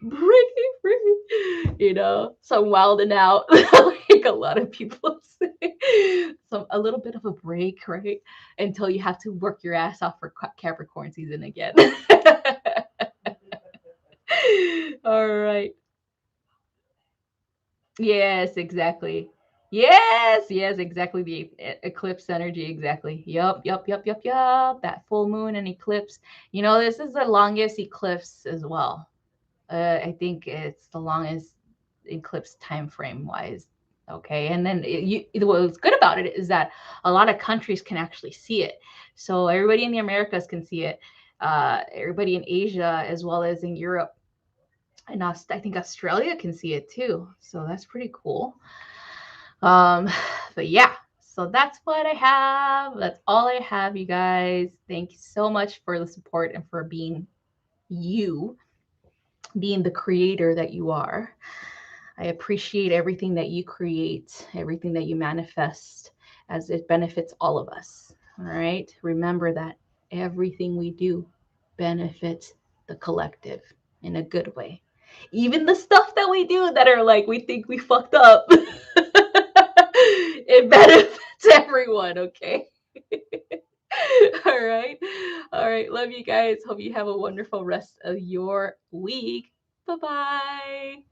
Breaking free, some wilding out, like a lot of people say. So a little bit of a break, right? Until you have to work your ass off for Capricorn season again. All right. Yes, exactly. Yes, exactly. The eclipse energy, exactly. Yup. That full moon and eclipse. This is the longest eclipse as well. I think it's the longest eclipse time frame wise. Okay, and then what's good about it is that a lot of countries can actually see it. So everybody in the Americas can see it. Everybody in Asia, as well as in Europe, and I think Australia can see it too. So that's pretty cool. But yeah, so that's what I have. That's all I have, you guys. Thank you so much for the support and for being being the creator that you are. I appreciate everything that you create, everything that you manifest, as it benefits all of us. All right. Remember that everything we do benefits the collective in a good way. Even the stuff that we do that are like we think we fucked up, it benefits everyone, okay? All right. All right. Love you guys. Hope you have a wonderful rest of your week. Bye-bye.